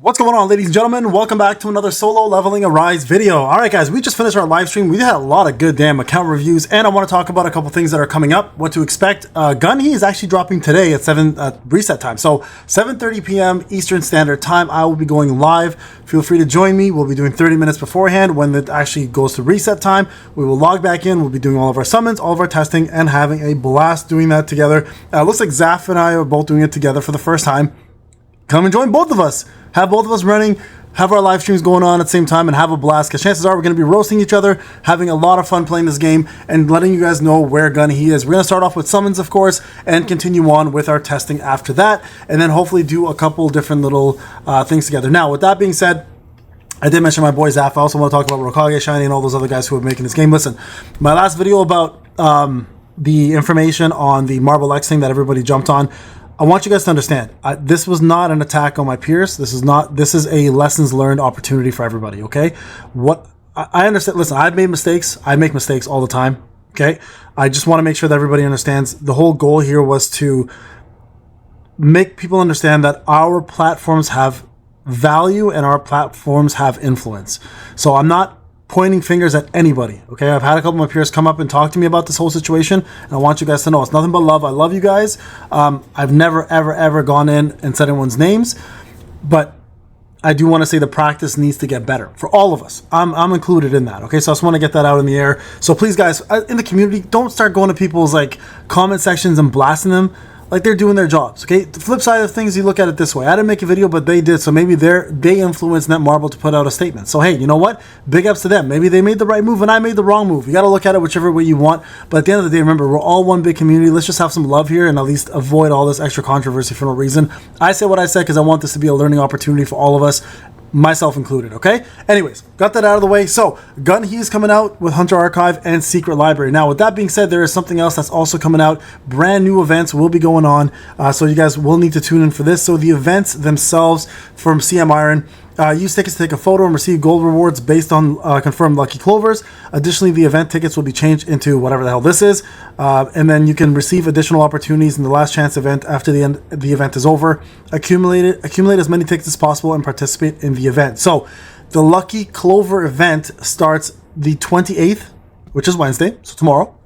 What's going on, ladies and gentlemen? Welcome back to another solo leveling Arise video. Alright guys, we just finished our live stream. We had a lot of good damn account reviews, and I want to talk about a couple things that are coming up, what to expect. GUNHEE is actually dropping today at 7 reset time. So 7:30 p.m. Eastern Standard Time, I will be going live. Feel free to join me. We'll be doing 30 minutes beforehand. When it actually goes to reset time, we will log back in. We'll be doing all of our summons, all of our testing, and having a blast doing that together. Looks like Zaf and I are both doing it together for the first time. Come and join both of us. Have both of us running, have our live streams going on at the same time, and have a blast, because chances are we're going to be roasting each other, having a lot of fun playing this game, and letting you guys know where GUNHEE is. We're going to start off with summons, of course, and continue on with our testing after that, and then hopefully do a couple different little things together. Now, with that being said, I did mention my boy Zaf. I also want to talk about Rokage, Shiny, and all those other guys who are making this game. Listen, my last video about the information on the Marble X thing that everybody jumped on, I want you guys to understand, this was not an attack on my peers. This is a lessons learned opportunity for everybody, okay? I understand, listen, I've made mistakes. I make mistakes all the time, okay? I just want to make sure that everybody understands the whole goal here was to make people understand that our platforms have value and our platforms have influence. So I'm not pointing fingers at anybody, okay? I've had a couple of my peers come up and talk to me about this whole situation, and I want you guys to know it's nothing but love. I love you guys. I've never, ever gone in and said anyone's names, but I do want to say the practice needs to get better for all of us. I'm included in that, okay? So I just want to get that out in the air. So please, guys, in the community, don't start going to people's like comment sections and blasting them like they're doing their jobs, okay? The flip side of things, you look at it this way. I didn't make a video, but they did, so maybe they influenced Netmarble to put out a statement. So hey, you know what? Big ups to them. Maybe they made the right move and I made the wrong move. You got to look at it whichever way you want. But at the end of the day, remember, we're all one big community. Let's just have some love here and at least avoid all this extra controversy for no reason. I say what I said because I want this to be a learning opportunity for all of us, myself included, okay? Anyways, got that out of the way. So GUNHEE is coming out with Hunter Archive and Secret Library. Now, with that being said, there is something else that's also coming out. Brand new events will be going on, so you guys will need to tune in for this. So the events themselves from CM Iron, use tickets to take a photo and receive gold rewards based on confirmed lucky clovers. Additionally, the event tickets will be changed into whatever the hell this is, and then you can receive additional opportunities in the last chance event after the event is over. Accumulate as many tickets as possible and participate in the event. So the lucky clover event starts the 28th, which is Wednesday, so tomorrow.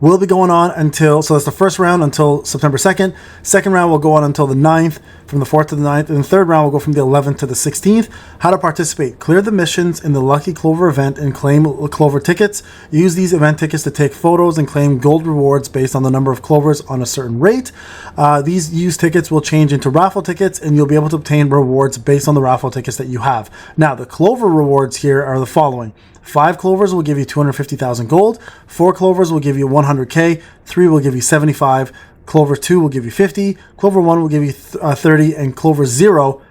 Will be going on until, so that's the first round until September 2nd. Second round will go on until the 9th, from the 4th to the 9th. And the third round will go from the 11th to the 16th. How to participate. Clear the missions in the Lucky Clover event and claim Clover tickets. Use these event tickets to take photos and claim gold rewards based on the number of Clovers on a certain rate. These used tickets will change into raffle tickets, and you'll be able to obtain rewards based on the raffle tickets that you have. Now, the Clover rewards here are the following. 5 Clovers will give you 250,000 gold. 4 Clovers will give you 100k. 3 will give you 75. Clover 2 will give you 50. Clover 1 will give you 30. And Clover 0,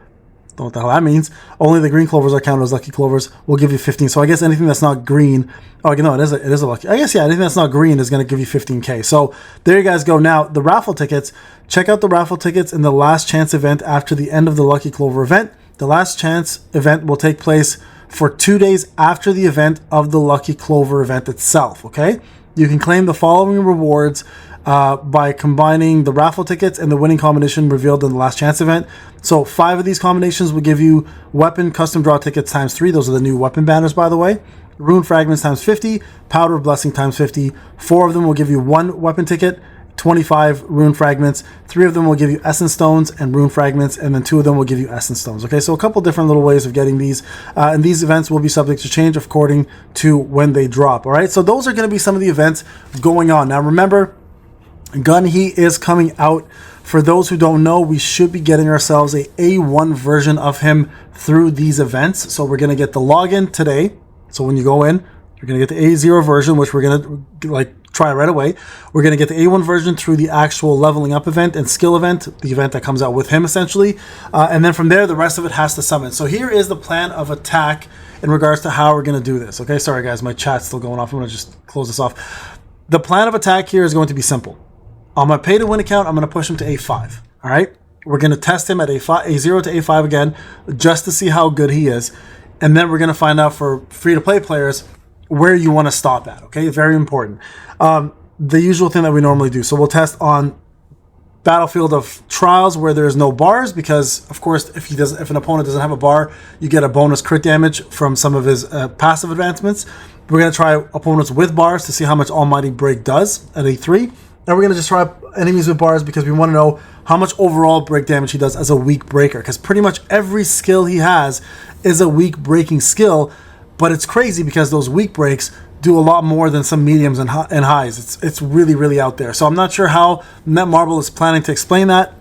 don't know what the hell that means. Only the green Clovers are counted as lucky Clovers. Will give you 15. So I guess anything that's not green, oh, no, it is a lucky. I guess, yeah, anything that's not green is going to give you 15k. So there you guys go. Now, the raffle tickets, check out the raffle tickets in the last chance event after the end of the Lucky Clover event. The last chance event will take place for 2 days after the event of the Lucky Clover event itself, okay? You can claim the following rewards by combining the raffle tickets and the winning combination revealed in the last chance event. So 5 of these combinations will give you weapon custom draw tickets times 3. Those are the new weapon banners, by the way. Rune fragments times 50. Powder of blessing times 50. 4 of them will give you 1 weapon ticket. 25 rune fragments. 3 of them will give you essence stones and rune fragments, and then 2 of them will give you essence stones. Okay, so a couple different little ways of getting these, and these events will be subject to change according to when they drop. All right, so those are going to be some of the events going on. Now remember, GUNHEE is coming out. For those who don't know, we should be getting ourselves a A1 version of him through these events. So we're going to get the login today. So when you go in, you're going to get the A0 version, which we're going to try right away. We're going to get the A1 version through the actual leveling up event and skill event, the event that comes out with him essentially. And then from there, the rest of it has to summon. So here is the plan of attack in regards to how we're going to do this. Okay, sorry guys, my chat's still going off. I'm going to just close this off. The plan of attack here is going to be simple. On my pay to win account, I'm going to push him to A5. All right, we're going to test him at A0 to A5 again, just to see how good he is. And then we're going to find out for free to play players where you want to stop at, okay? Very important. The usual thing that we normally do. So we'll test on Battlefield of Trials where there's no bars, because of course if an opponent doesn't have a bar, you get a bonus crit damage from some of his passive advancements. We're going to try opponents with bars to see how much Almighty Break does at A3. And we're going to just try enemies with bars because we want to know how much overall break damage he does as a weak breaker, because pretty much every skill he has is a weak breaking skill. But it's crazy because those weak breaks do a lot more than some mediums and highs. It's really, really out there. So I'm not sure how Netmarble is planning to explain that,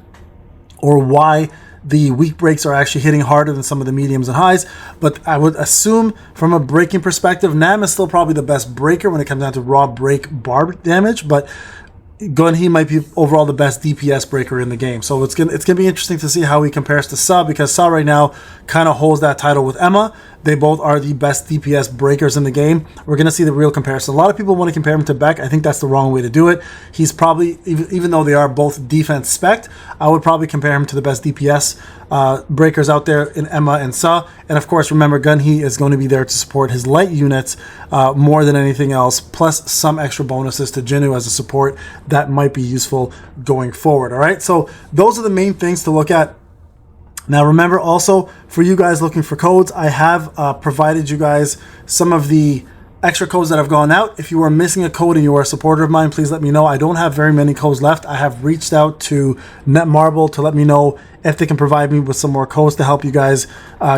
or why the weak breaks are actually hitting harder than some of the mediums and highs. But I would assume from a breaking perspective, Nam is still probably the best breaker when it comes down to raw break bar damage, but GUNHEE might be overall the best DPS breaker in the game. So it's gonna be interesting to see how he compares to Sa, because Sa right now kind of holds that title with Emma. They both are the best DPS breakers in the game. We're going to see the real comparison. A lot of people want to compare him to Beck. I think that's the wrong way to do it. He's probably, even though they are both defense spec, I would probably compare him to the best DPS breakers out there in Emma and Sa. And of course, remember, GUNHEE is going to be there to support his light units more than anything else, plus some extra bonuses to Jinnu as a support that might be useful going forward. All right, so those are the main things to look at. Now remember also, for you guys looking for codes, I have provided you guys some of the extra codes that have gone out. If you are missing a code and you are a supporter of mine, please let me know. I don't have very many codes left. I have reached out to Netmarble to let me know if they can provide me with some more codes to help you guys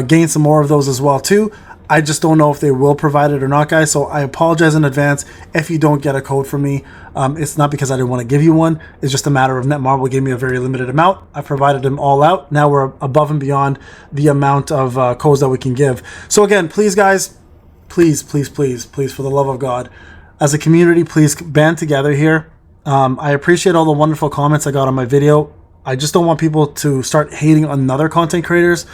gain some more of those as well too. I just don't know if they will provide it or not, guys. So I apologize in advance if you don't get a code from me. It's not because I didn't want to give you one. It's just a matter of Netmarble gave me a very limited amount. I provided them all out. Now we're above and beyond the amount of codes that we can give. So again, please, guys, please, please, please, please, for the love of God, as a community, please band together here. I appreciate all the wonderful comments I got on my video. I just don't want people to start hating on other content creators.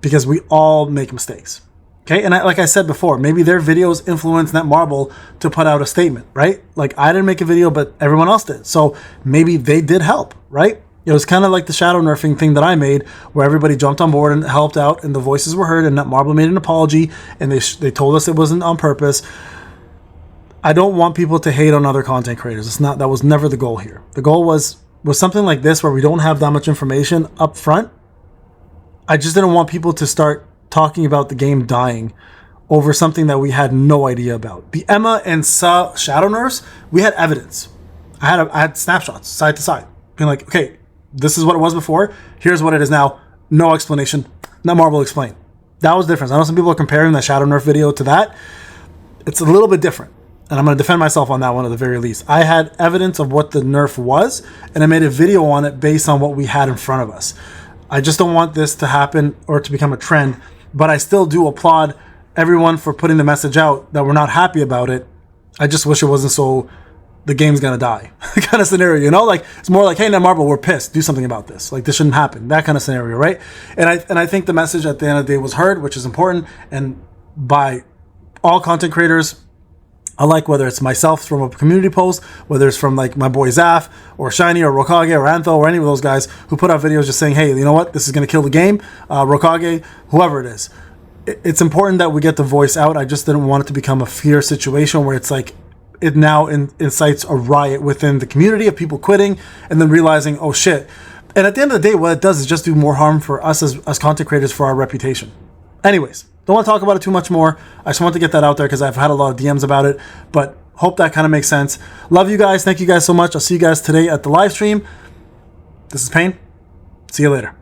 Because we all make mistakes, okay? And like I said before, maybe their videos influence Netmarble to put out a statement, right? Like, I didn't make a video, but everyone else did. So maybe they did help, right? It was kind of like the shadow nerfing thing that I made, where everybody jumped on board and helped out, and the voices were heard, and Netmarble made an apology, and they told us it wasn't on purpose. I don't want people to hate on other content creators. That was never the goal here. The goal was something like this, where we don't have that much information up front. I just didn't want people to start talking about the game dying over something that we had no idea about. The Emma and Sa shadow nerfs, we had evidence. I had snapshots side to side, being like, okay, this is what it was before. Here's what it is now. No explanation. Netmarble explain. That was different. I know some people are comparing that shadow nerf video to that. It's a little bit different, and I'm going to defend myself on that one at the very least. I had evidence of what the nerf was, and I made a video on it based on what we had in front of us. I just don't want this to happen or to become a trend, but I still do applaud everyone for putting the message out that we're not happy about it. I just wish it wasn't so the game's gonna die kind of scenario, you know? Like, it's more like, hey, Netmarble, we're pissed. Do something about this. Like, this shouldn't happen. That kind of scenario, right? And I think the message at the end of the day was heard, which is important, and by all content creators alike, whether it's myself from a community post, whether it's from like my boy Zaf or Shiny or Rokage or Antho or any of those guys who put out videos just saying, hey, you know what, this is going to kill the game, Rokage, whoever it is. It's important that we get the voice out. I just didn't want it to become a fear situation where it's like it now incites a riot within the community of people quitting and then realizing, oh shit. And at the end of the day, what it does is just do more harm for us as content creators, for our reputation. Anyways, don't want to talk about it too much more. I just want to get that out there because I've had a lot of DMs about it, but hope that kind of makes sense. Love you guys. Thank you guys so much. I'll see you guys today at the live stream. This is Payne. See you later.